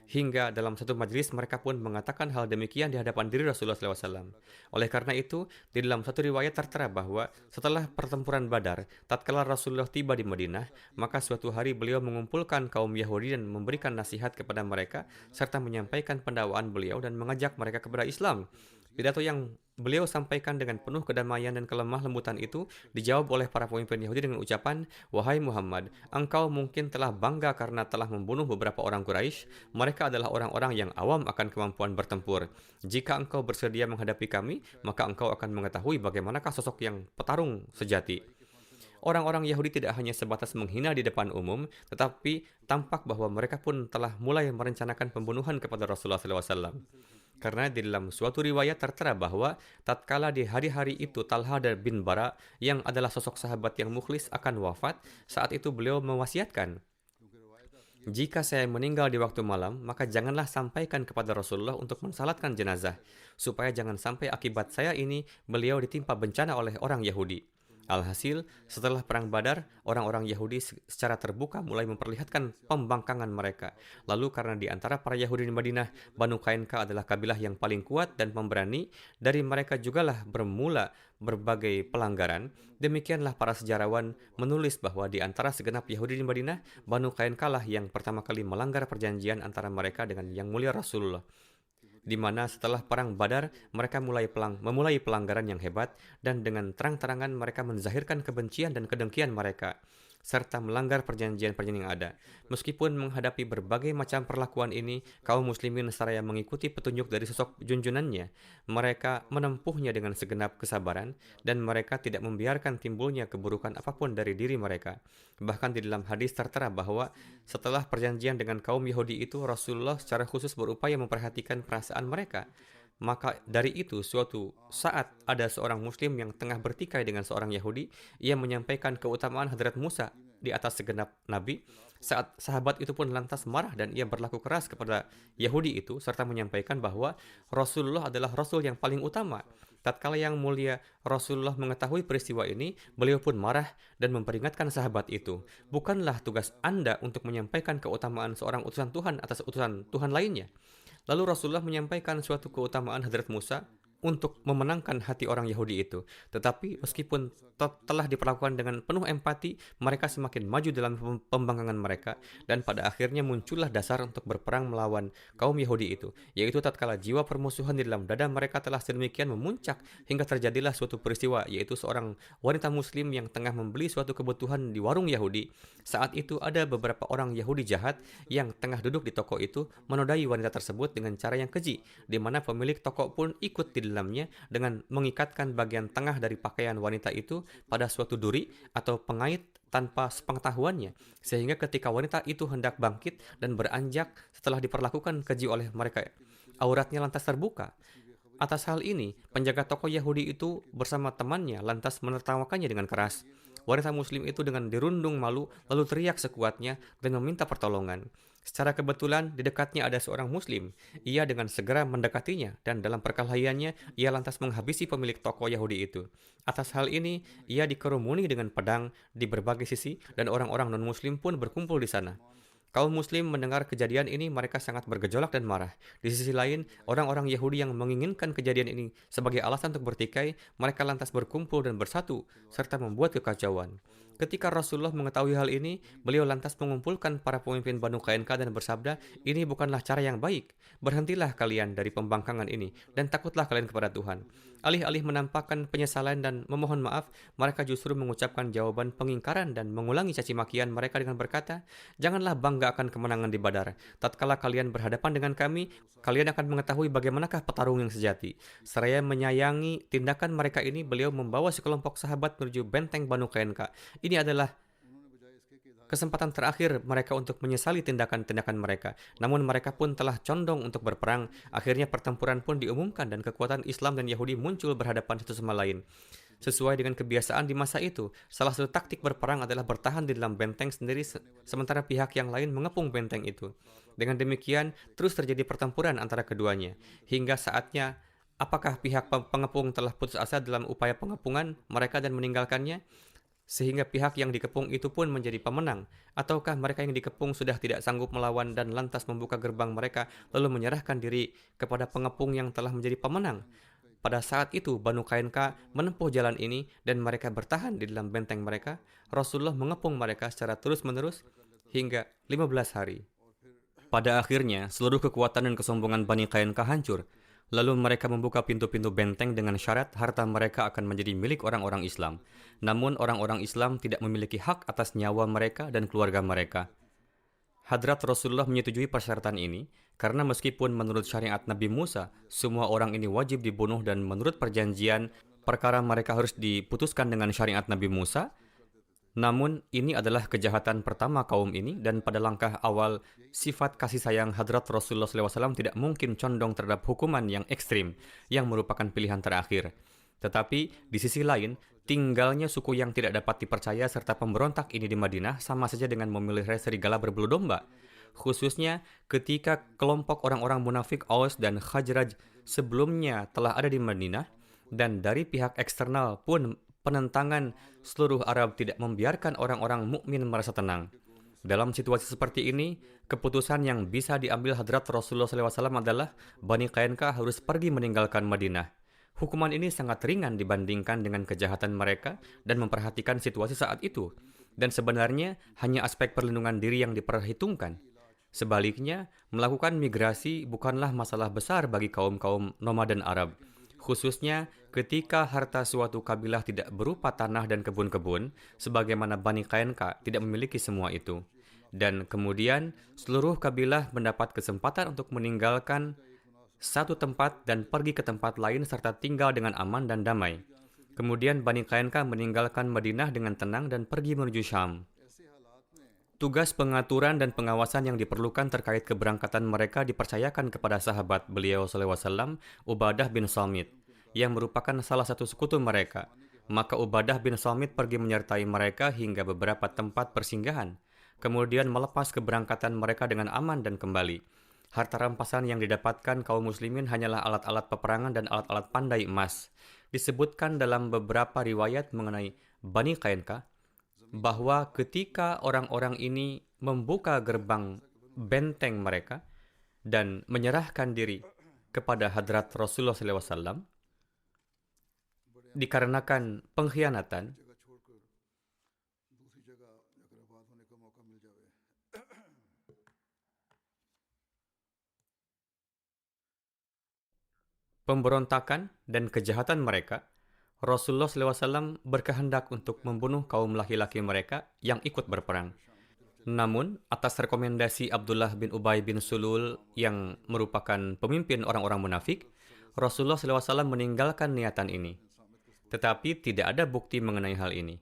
Hingga dalam satu majelis mereka pun mengatakan hal demikian di hadapan diri Rasulullah SAW. Oleh karena itu, di dalam satu riwayat tertera bahwa setelah pertempuran Badar, tatkala Rasulullah tiba di Madinah, maka suatu hari beliau mengumpulkan kaum Yahudi dan memberikan nasihat kepada mereka, serta menyampaikan pendakwaan beliau dan mengajak mereka kepada Islam. Pidato yang beliau sampaikan dengan penuh kedamaian dan kelemah lembutan itu dijawab oleh para pemimpin Yahudi dengan ucapan, "Wahai Muhammad, engkau mungkin telah bangga karena telah membunuh beberapa orang Quraisy. Mereka adalah orang-orang yang awam akan kemampuan bertempur. Jika engkau bersedia menghadapi kami, maka engkau akan mengetahui bagaimanakah sosok yang petarung sejati." Orang-orang Yahudi tidak hanya sebatas menghina di depan umum, tetapi tampak bahwa mereka pun telah mulai merencanakan pembunuhan kepada Rasulullah SAW. Karena di dalam suatu riwayat tertera bahwa tatkala di hari-hari itu Talha bin Bara yang adalah sosok sahabat yang mukhlis akan wafat, saat itu beliau mewasiatkan, "Jika saya meninggal di waktu malam, maka janganlah sampaikan kepada Rasulullah untuk mensalatkan jenazah, supaya jangan sampai akibat saya ini beliau ditimpa bencana oleh orang Yahudi." Alhasil, setelah perang Badar, orang-orang Yahudi secara terbuka mulai memperlihatkan pembangkangan mereka. Lalu karena di antara para Yahudi di Madinah, Banu Qainqa adalah kabilah yang paling kuat dan pemberani, dari mereka jugalah bermula berbagai pelanggaran. Demikianlah para sejarawan menulis bahwa di antara segenap Yahudi di Madinah, Banu Qainqa lah yang pertama kali melanggar perjanjian antara mereka dengan Yang Mulia Rasulullah, di mana setelah perang Badar mereka memulai pelanggaran yang hebat, dan dengan terang-terangan mereka menzahirkan kebencian dan kedengkian mereka serta melanggar perjanjian-perjanjian yang ada. Meskipun menghadapi berbagai macam perlakuan ini, kaum muslimin seraya mengikuti petunjuk dari sosok junjunannya. Mereka menempuhnya dengan segenap kesabaran, dan mereka tidak membiarkan timbulnya keburukan apapun dari diri mereka. Bahkan di dalam hadis tertera bahwa setelah perjanjian dengan kaum Yahudi itu, Rasulullah secara khusus berupaya memperhatikan perasaan mereka. Maka dari itu, suatu saat ada seorang muslim yang tengah bertikai dengan seorang Yahudi. Ia menyampaikan keutamaan Hadrat Musa di atas segenap nabi. Saat sahabat itu pun lantas marah dan ia berlaku keras kepada Yahudi itu, serta menyampaikan bahwa Rasulullah adalah Rasul yang paling utama. Tatkala yang mulia Rasulullah mengetahui peristiwa ini, beliau pun marah dan memperingatkan sahabat itu, "Bukanlah tugas Anda untuk menyampaikan keutamaan seorang utusan Tuhan atas utusan Tuhan lainnya?" Lalu Rasulullah menyampaikan suatu keutamaan Hadrat Musa untuk memenangkan hati orang Yahudi itu. Tetapi meskipun telah diperlakukan dengan penuh empati, mereka semakin maju dalam pembangkangan mereka, dan pada akhirnya muncullah dasar untuk berperang melawan kaum Yahudi itu, yaitu tatkala jiwa permusuhan di dalam dada mereka telah sedemikian memuncak hingga terjadilah suatu peristiwa, yaitu seorang wanita muslim yang tengah membeli suatu kebutuhan di warung Yahudi. Saat itu ada beberapa orang Yahudi jahat yang tengah duduk di toko itu menodai wanita tersebut dengan cara yang keji, di mana pemilik toko pun ikut di dalamnya dengan mengikatkan bagian tengah dari pakaian wanita itu pada suatu duri atau pengait tanpa sepengetahuannya, sehingga ketika wanita itu hendak bangkit dan beranjak setelah diperlakukan keji oleh mereka, auratnya lantas terbuka. Atas hal ini, penjaga toko Yahudi itu bersama temannya lantas menertawakannya dengan keras. Wanita muslim itu dengan dirundung malu lalu teriak sekuatnya dan meminta pertolongan. Secara kebetulan di dekatnya ada seorang muslim. Ia dengan segera mendekatinya dan dalam perkelahiannya ia lantas menghabisi pemilik toko Yahudi itu. Atas hal ini ia dikerumuni dengan pedang di berbagai sisi dan orang-orang non-muslim pun berkumpul di sana. Kaum muslim mendengar kejadian ini, mereka sangat bergejolak dan marah. Di sisi lain, orang-orang Yahudi yang menginginkan kejadian ini sebagai alasan untuk bertikai, mereka lantas berkumpul dan bersatu serta membuat kekacauan. Ketika Rasulullah mengetahui hal ini, beliau lantas mengumpulkan para pemimpin Banu Qainqa dan bersabda, "Ini bukanlah cara yang baik. Berhentilah kalian dari pembangkangan ini dan takutlah kalian kepada Tuhan." Alih-alih menampakkan penyesalan dan memohon maaf, mereka justru mengucapkan jawaban pengingkaran dan mengulangi caci makian mereka dengan berkata, "Janganlah bangga akan kemenangan di Badar. Tatkala kalian berhadapan dengan kami, kalian akan mengetahui bagaimanakah petarung yang sejati." Seraya menyayangi tindakan mereka ini, beliau membawa sekelompok sahabat menuju benteng Banu Qainqa. Ini adalah kesempatan terakhir mereka untuk menyesali tindakan-tindakan mereka. Namun mereka pun telah condong untuk berperang. Akhirnya pertempuran pun diumumkan dan kekuatan Islam dan Yahudi muncul berhadapan satu sama lain. Sesuai dengan kebiasaan di masa itu, salah satu taktik berperang adalah bertahan di dalam benteng sendiri sementara pihak yang lain mengepung benteng itu. Dengan demikian, terus terjadi pertempuran antara keduanya. Hingga saatnya, apakah pihak pengepung telah putus asa dalam upaya pengepungan mereka dan meninggalkannya? Sehingga pihak yang dikepung itu pun menjadi pemenang, ataukah mereka yang dikepung sudah tidak sanggup melawan dan lantas membuka gerbang mereka lalu menyerahkan diri kepada pengepung yang telah menjadi pemenang? Pada saat itu, Banu Qainqa menempuh jalan ini dan mereka bertahan di dalam benteng mereka. Rasulullah mengepung mereka secara terus-menerus hingga 15 hari. Pada akhirnya, seluruh kekuatan dan kesombongan Bani Qainqa hancur. Lalu mereka membuka pintu-pintu benteng dengan syarat harta mereka akan menjadi milik orang-orang Islam. Namun orang-orang Islam tidak memiliki hak atas nyawa mereka dan keluarga mereka. Hadrat Rasulullah menyetujui persyaratan ini karena meskipun menurut syariat Nabi Musa, semua orang ini wajib dibunuh dan menurut perjanjian, perkara mereka harus diputuskan dengan syariat Nabi Musa, namun ini adalah kejahatan pertama kaum ini dan pada langkah awal, sifat kasih sayang Hadrat Rasulullah SAW tidak mungkin condong terhadap hukuman yang ekstrim yang merupakan pilihan terakhir. Tetapi di sisi lain, tinggalnya suku yang tidak dapat dipercaya serta pemberontak ini di Madinah sama saja dengan memelihara serigala berbulu domba. Khususnya ketika kelompok orang-orang munafik Aus dan Khajraj sebelumnya telah ada di Madinah dan dari pihak eksternal pun penentangan seluruh Arab tidak membiarkan orang-orang mukmin merasa tenang. Dalam situasi seperti ini, keputusan yang bisa diambil Hadrat Rasulullah SAW adalah Bani Qainqa harus pergi meninggalkan Madinah. Hukuman ini sangat ringan dibandingkan dengan kejahatan mereka dan memperhatikan situasi saat itu. Dan sebenarnya hanya aspek perlindungan diri yang diperhitungkan. Sebaliknya, melakukan migrasi bukanlah masalah besar bagi kaum-kaum nomaden Arab. Khususnya ketika harta suatu kabilah tidak berupa tanah dan kebun-kebun, sebagaimana Bani Qainqa tidak memiliki semua itu. Dan kemudian, seluruh kabilah mendapat kesempatan untuk meninggalkan satu tempat dan pergi ke tempat lain serta tinggal dengan aman dan damai. Kemudian Bani Qainqa meninggalkan Madinah dengan tenang dan pergi menuju Syam. Tugas pengaturan dan pengawasan yang diperlukan terkait keberangkatan mereka dipercayakan kepada sahabat beliau SAW, Ubadah bin Samit, yang merupakan salah satu sekutu mereka. Maka Ubadah bin Samit pergi menyertai mereka hingga beberapa tempat persinggahan, kemudian melepas keberangkatan mereka dengan aman dan kembali. Harta rampasan yang didapatkan kaum muslimin hanyalah alat-alat peperangan dan alat-alat pandai emas. Disebutkan dalam beberapa riwayat mengenai Bani Qainqa bahwa ketika orang-orang ini membuka gerbang benteng mereka dan menyerahkan diri kepada Hadrat Rasulullah SAW, dikarenakan pengkhianatan, pemberontakan dan kejahatan mereka, Rasulullah SAW berkehendak untuk membunuh kaum laki-laki mereka yang ikut berperang. Namun, atas rekomendasi Abdullah bin Ubay bin Sulul yang merupakan pemimpin orang-orang munafik, Rasulullah SAW meninggalkan niatan ini. Tetapi tidak ada bukti mengenai hal ini.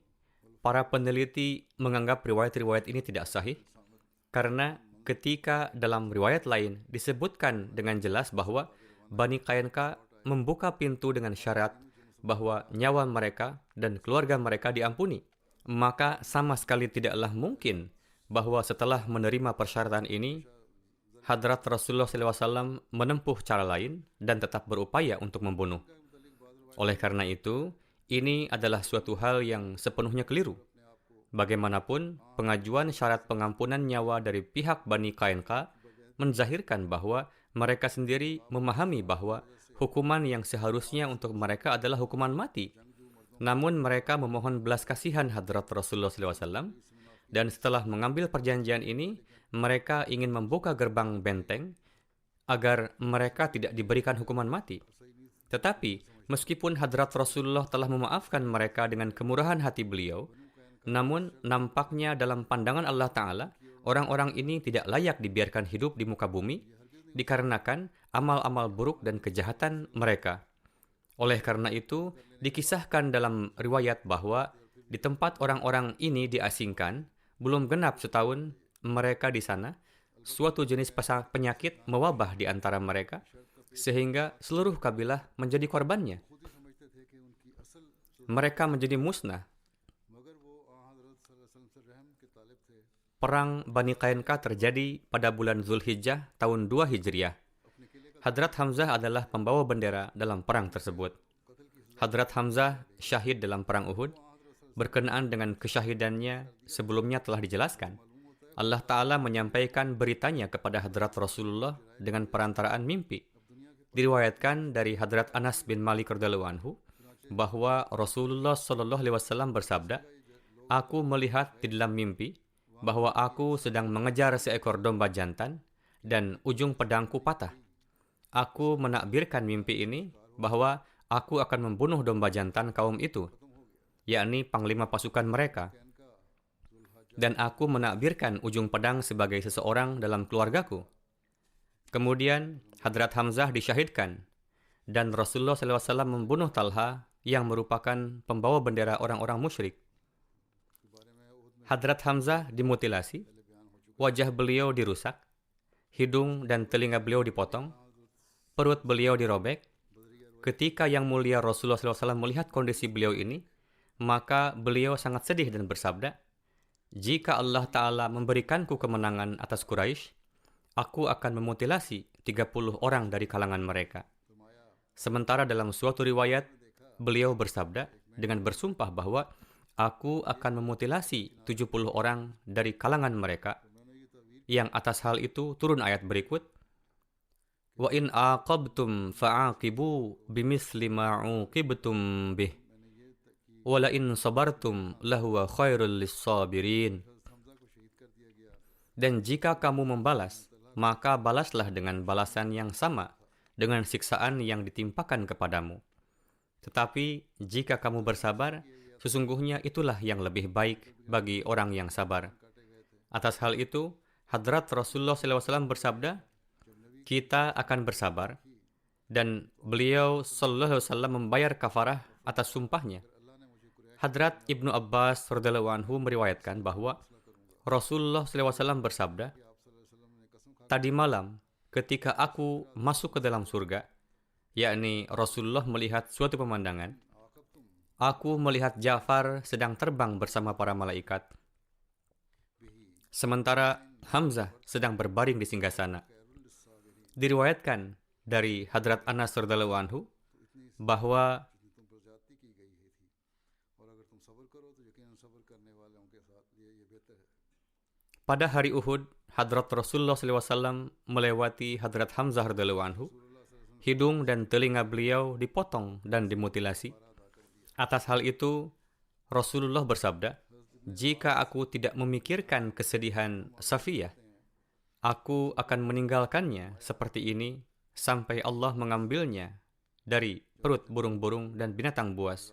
Para peneliti menganggap riwayat-riwayat ini tidak sahih, karena ketika dalam riwayat lain disebutkan dengan jelas bahwa Bani Qainqa membuka pintu dengan syarat bahwa nyawa mereka dan keluarga mereka diampuni. Maka sama sekali tidaklah mungkin bahwa setelah menerima persyaratan ini, Hadrat Rasulullah SAW menempuh cara lain dan tetap berupaya untuk membunuh. Oleh karena itu, ini adalah suatu hal yang sepenuhnya keliru. Bagaimanapun, pengajuan syarat pengampunan nyawa dari pihak Bani Qainqa menzahirkan bahwa mereka sendiri memahami bahwa hukuman yang seharusnya untuk mereka adalah hukuman mati. Namun mereka memohon belas kasihan Hadrat Rasulullah SAW, dan setelah mengambil perjanjian ini, mereka ingin membuka gerbang benteng agar mereka tidak diberikan hukuman mati. Tetapi, meskipun Hadrat Rasulullah telah memaafkan mereka dengan kemurahan hati beliau, namun nampaknya dalam pandangan Allah Ta'ala, orang-orang ini tidak layak dibiarkan hidup di muka bumi, dikarenakan amal-amal buruk dan kejahatan mereka. Oleh karena itu, dikisahkan dalam riwayat bahwa di tempat orang-orang ini diasingkan, belum genap setahun mereka di sana, suatu jenis penyakit mewabah di antara mereka, sehingga seluruh kabilah menjadi korbannya. mereka menjadi musnah. Perang Bani Qainqa terjadi pada bulan Zulhijjah tahun 2 Hijriah. Hadrat Hamzah adalah pembawa bendera dalam perang tersebut. Hadrat Hamzah syahid dalam perang Uhud. Berkenaan dengan kesyahidannya, sebelumnya telah dijelaskan. Allah Ta'ala menyampaikan beritanya kepada Hadrat Rasulullah dengan perantaraan mimpi. Diriwayatkan dari Hadrat Anas bin Malik radhiyallahu anhu bahwa Rasulullah SAW bersabda, "Aku melihat di dalam mimpi bahwa aku sedang mengejar seekor domba jantan dan ujung pedangku patah. Aku menakbirkan mimpi ini bahwa aku akan membunuh domba jantan kaum itu, yakni panglima pasukan mereka. Dan aku menakbirkan ujung pedang sebagai seseorang dalam keluargaku." Kemudian Hadrat Hamzah disyahidkan dan Rasulullah SAW membunuh Talha yang merupakan pembawa bendera orang-orang musyrik. Hadrat Hamzah dimutilasi, wajah beliau dirusak, hidung dan telinga beliau dipotong, perut beliau dirobek. Ketika Yang Mulia Rasulullah SAW melihat kondisi beliau ini, maka beliau sangat sedih dan bersabda, "Jika Allah Ta'ala memberikanku kemenangan atas Quraisy, aku akan memutilasi 30 orang dari kalangan mereka." Sementara dalam suatu riwayat, beliau bersabda dengan bersumpah bahwa aku akan memutilasi 70 orang dari kalangan mereka. Yang atas hal itu turun ayat berikut, "Wa in aqabtum fa'aqibu bimisli ma uqibtum bih. Wa la in sabartum lahuwa khairul lis-sabirin." Dan jika kamu membalas, maka balaslah dengan balasan yang sama dengan siksaan yang ditimpakan kepadamu. Tetapi jika kamu bersabar, sesungguhnya itulah yang lebih baik bagi orang yang sabar. Atas hal itu, Hadrat Rasulullah SAW bersabda, "Kita akan bersabar," dan beliau SAW membayar kafarah atas sumpahnya. Hadrat Ibnu Abbas radhiyallahu anhu meriwayatkan bahwa Rasulullah SAW bersabda, "Tadi malam, ketika aku masuk ke dalam surga," yakni Rasulullah melihat suatu pemandangan, "aku melihat Ja'far sedang terbang bersama para malaikat, sementara Hamzah sedang berbaring di singgasana." Diriwayatkan dari Hadrat Anas radhiyallahu anhu bahwa pada hari Uhud, Hadrat Rasulullah SAW melewati Hadrat Hamzah radhiyallahu anhu. Hidung dan telinga beliau dipotong dan dimutilasi. Atas hal itu, Rasulullah bersabda, "Jika aku tidak memikirkan kesedihan Safiyah, aku akan meninggalkannya seperti ini sampai Allah mengambilnya dari perut burung-burung dan binatang buas."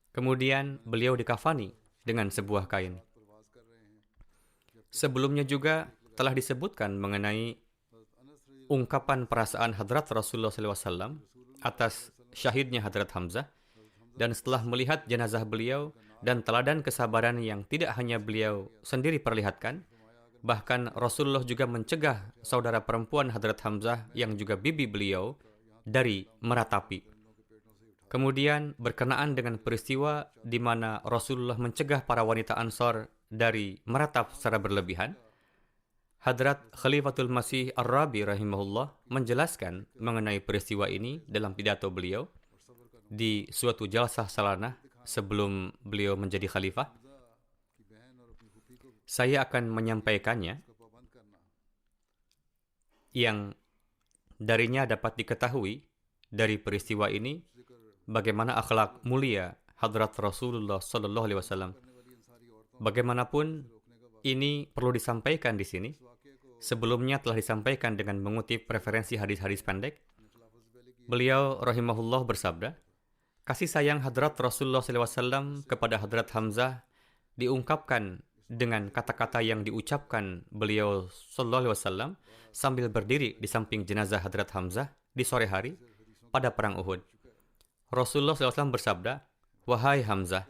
Kemudian beliau dikafani dengan sebuah kain. Sebelumnya juga telah disebutkan mengenai ungkapan perasaan Hadrat Rasulullah SAW atas syahidnya Hadrat Hamzah, dan setelah melihat jenazah beliau dan teladan kesabaran yang tidak hanya beliau sendiri perlihatkan, bahkan Rasulullah juga mencegah saudara perempuan Hadrat Hamzah yang juga bibi beliau dari meratapi. Kemudian berkenaan dengan peristiwa di mana Rasulullah mencegah para wanita Ansar dari meratap secara berlebihan, Hadrat Khalifatul Masih Ar-Rabi rahimahullah menjelaskan mengenai peristiwa ini dalam pidato beliau di suatu jalsah salanah sebelum beliau menjadi khalifah. Saya akan menyampaikannya yang darinya dapat diketahui dari peristiwa ini bagaimana akhlak mulia Hadrat Rasulullah Sallallahu Alaihi Wasallam. Bagaimanapun ini perlu disampaikan di sini. Sebelumnya telah disampaikan dengan mengutip referensi hadis-hadis pendek. Beliau rahimahullah bersabda, kasih sayang Hadrat Rasulullah SAW kepada Hadrat Hamzah diungkapkan dengan kata-kata yang diucapkan beliau SAW sambil berdiri di samping jenazah Hadrat Hamzah di sore hari pada perang Uhud. Rasulullah SAW bersabda, "Wahai Hamzah,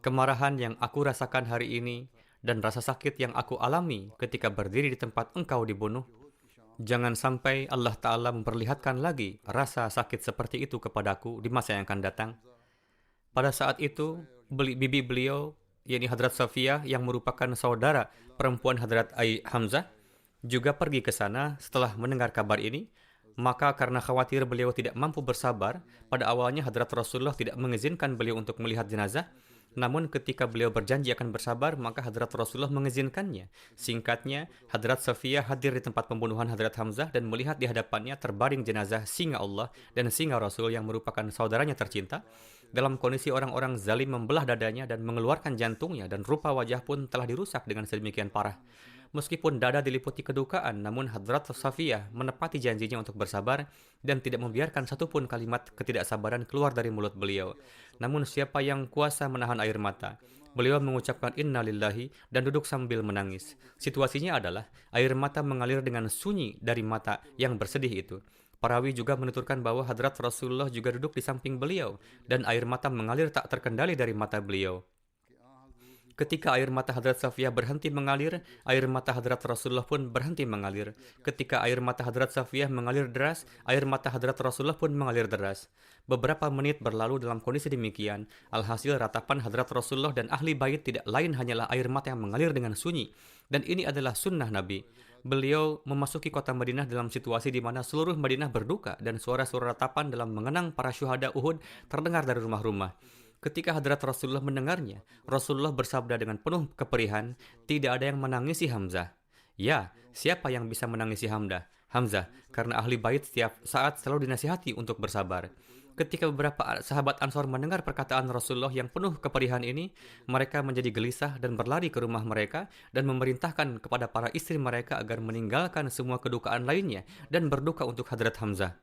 kemarahan yang aku rasakan hari ini dan rasa sakit yang aku alami ketika berdiri di tempat engkau dibunuh, jangan sampai Allah Ta'ala memperlihatkan lagi rasa sakit seperti itu kepadaku di masa yang akan datang." Pada saat itu, bibi beliau, yakni Hadrat Safiyah yang merupakan saudara perempuan Hadrat Hamzah, juga pergi ke sana setelah mendengar kabar ini. Maka karena khawatir beliau tidak mampu bersabar, pada awalnya Hadrat Rasulullah tidak mengizinkan beliau untuk melihat jenazah. Namun ketika beliau berjanji akan bersabar, maka Hadrat Rasulullah mengizinkannya. Singkatnya, Hadrat Safiyah hadir di tempat pembunuhan Hadrat Hamzah dan melihat di hadapannya terbaring jenazah singa Allah dan singa Rasul yang merupakan saudaranya tercinta. Dalam kondisi orang-orang zalim membelah dadanya dan mengeluarkan jantungnya, dan rupa wajah pun telah dirusak dengan sedemikian parah. Meskipun dada diliputi kedukaan, namun Hadrat Safiyah menepati janjinya untuk bersabar dan tidak membiarkan satupun kalimat ketidaksabaran keluar dari mulut beliau. Namun siapa yang kuasa menahan air mata? Beliau mengucapkan inna lillahi dan duduk sambil menangis. Situasinya adalah air mata mengalir dengan sunyi dari mata yang bersedih itu. Perawi juga menuturkan bahwa Hadrat Rasulullah juga duduk di samping beliau dan air mata mengalir tak terkendali dari mata beliau. Ketika air mata Hadrat Safiyah berhenti mengalir, air mata Hadrat Rasulullah pun berhenti mengalir. Ketika air mata Hadrat Safiyah mengalir deras, air mata Hadrat Rasulullah pun mengalir deras. Beberapa menit berlalu dalam kondisi demikian. Alhasil ratapan Hadrat Rasulullah dan ahli bait tidak lain hanyalah air mata yang mengalir dengan sunyi. Dan ini adalah sunnah Nabi. Beliau memasuki kota Madinah dalam situasi di mana seluruh Madinah berduka dan suara-suara ratapan dalam mengenang para syuhada Uhud terdengar dari rumah-rumah. Ketika Hadrat Rasulullah mendengarnya, Rasulullah bersabda dengan penuh keperihan, tidak ada yang menangisi Hamzah. Ya, siapa yang bisa menangisi Hamzah, karena ahli bait setiap saat selalu dinasihati untuk bersabar. Ketika beberapa sahabat Ansor mendengar perkataan Rasulullah yang penuh keperihan ini, mereka menjadi gelisah dan berlari ke rumah mereka dan memerintahkan kepada para istri mereka agar meninggalkan semua kedukaan lainnya dan berduka untuk Hadrat Hamzah.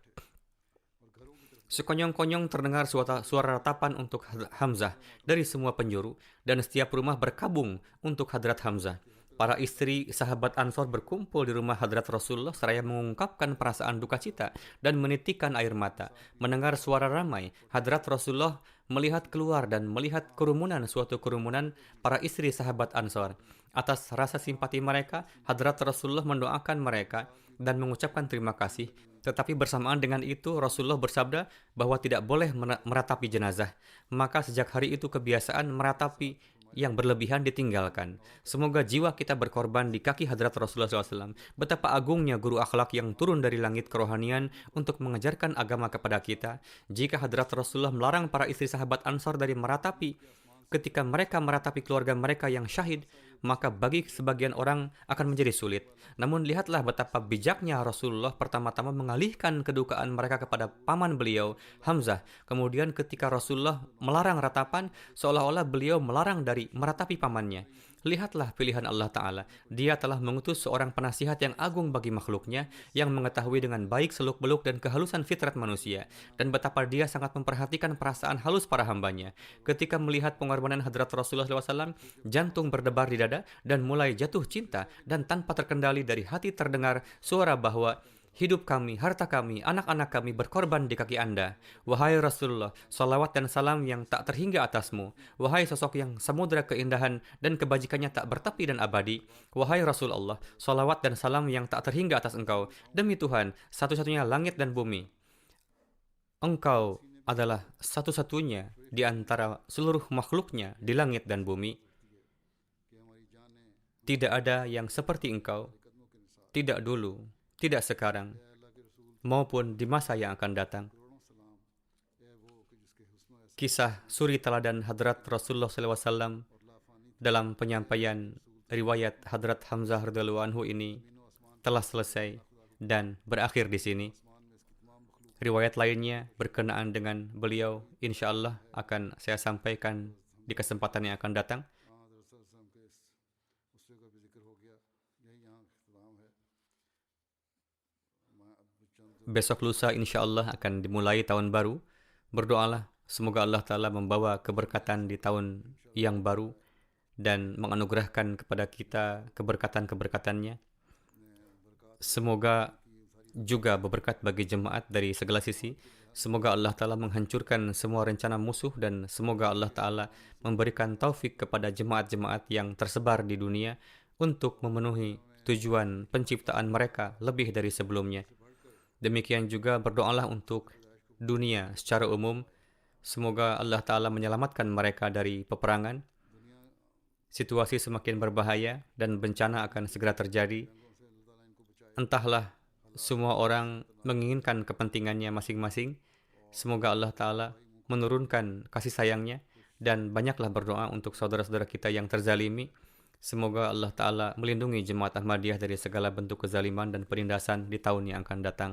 Sekonyong-konyong terdengar suara ratapan untuk Hamzah dari semua penjuru, dan setiap rumah berkabung untuk Hadrat Hamzah. Para istri sahabat Ansor berkumpul di rumah Hadrat Rasulullah seraya mengungkapkan perasaan duka cita dan menitikan air mata. Mendengar suara ramai, Hadrat Rasulullah melihat keluar dan melihat suatu kerumunan para istri sahabat Ansor. Atas rasa simpati mereka, Hadrat Rasulullah mendoakan mereka dan mengucapkan terima kasih. Tetapi bersamaan dengan itu, Rasulullah bersabda bahwa tidak boleh meratapi jenazah. Maka sejak hari itu kebiasaan meratapi yang berlebihan ditinggalkan. Semoga jiwa kita berkorban di kaki Hadrat Rasulullah SAW. Betapa agungnya guru akhlak yang turun dari langit kerohanian untuk mengajarkan agama kepada kita. Jika Hadrat Rasulullah melarang para istri sahabat Ansor dari meratapi, ketika mereka meratapi keluarga mereka yang syahid, maka bagi sebagian orang akan menjadi sulit. Namun lihatlah betapa bijaknya Rasulullah pertama-tama mengalihkan kedukaan mereka kepada paman beliau, Hamzah. Kemudian ketika Rasulullah melarang ratapan, seolah-olah beliau melarang dari meratapi pamannya. Lihatlah pilihan Allah Ta'ala. Dia telah mengutus seorang penasihat yang agung bagi makhluknya, yang mengetahui dengan baik seluk-beluk dan kehalusan fitrat manusia, dan betapa dia sangat memperhatikan perasaan halus para hambanya. Ketika melihat pengorbanan Hadrat Rasulullah SAW, jantung berdebar di dada dan mulai jatuh cinta, dan tanpa terkendali dari hati terdengar suara bahwa hidup kami, harta kami, anak-anak kami berkorban di kaki Anda. Wahai Rasulullah, salawat dan salam yang tak terhingga atasmu. Wahai sosok yang samudra keindahan dan kebajikannya tak bertepi dan abadi. Wahai Rasulullah, salawat dan salam yang tak terhingga atas engkau. Demi Tuhan, satu-satunya langit dan bumi. Engkau adalah satu-satunya di antara seluruh makhluknya di langit dan bumi. Tidak ada yang seperti engkau. Tidak dulu, tidak sekarang, maupun di masa yang akan datang. Kisah suri teladan Hadrat Rasulullah SAW dalam penyampaian riwayat Hadrat Hamzah radhiyallahu anhu ini telah selesai dan berakhir di sini. Riwayat lainnya berkenaan dengan beliau insya Allah akan saya sampaikan di kesempatan yang akan datang. Besok lusa insya Allah akan dimulai tahun baru. Berdoalah semoga Allah Ta'ala membawa keberkatan di tahun yang baru dan menganugerahkan kepada kita keberkatan-keberkatannya. Semoga juga berberkat bagi jemaat dari segala sisi. Semoga Allah Ta'ala menghancurkan semua rencana musuh, dan semoga Allah Ta'ala memberikan taufik kepada jemaat-jemaat yang tersebar di dunia untuk memenuhi tujuan penciptaan mereka lebih dari sebelumnya. Demikian juga berdoalah untuk dunia secara umum. Semoga Allah Ta'ala menyelamatkan mereka dari peperangan. Situasi semakin berbahaya dan bencana akan segera terjadi. Entahlah, semua orang menginginkan kepentingannya masing-masing. Semoga Allah Ta'ala menurunkan kasih sayangnya dan banyaklah berdoa untuk saudara-saudara kita yang terzalimi. Semoga Allah Ta'ala melindungi Jemaat Ahmadiyah dari segala bentuk kezaliman dan penindasan di tahun yang akan datang.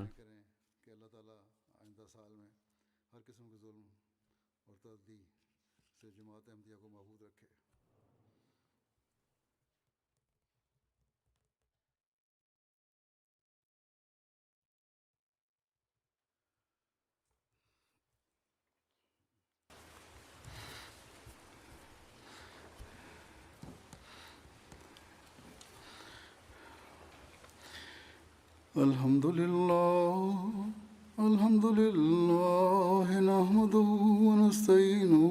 الحمد لله نحمده ونستعينه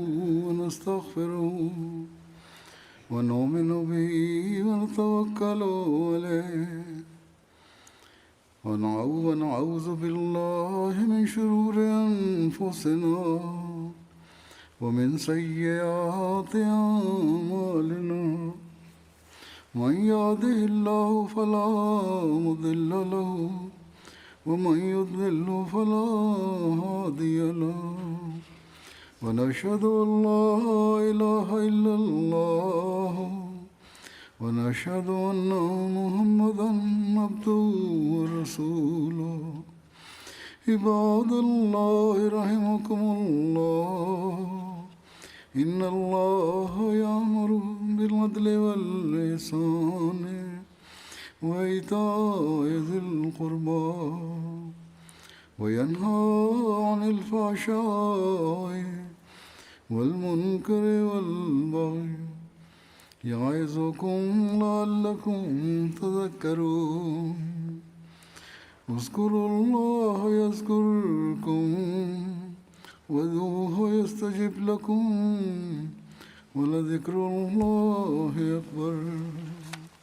ونستغفره ونؤمن به ونتوكل عليه ونعوذ بالله من شرور أنفسنا ومن سيئات أعمالنا من يهده الله فلا مضل له ومن يضلل فلا هادي له ونشهد أن لا إله إلا الله ونشهد أن محمدا عبده ورسوله عباد الله رحمكم الله إن الله يأمر بالعدل والإحسان وإيتاء ذي القربى وينهى عن الفحشاء والمنكر والبغي يعظكم لعلكم تذكرون اذكروا الله يذكركم وادعوه يستجب لكم ولذكر الله أكبر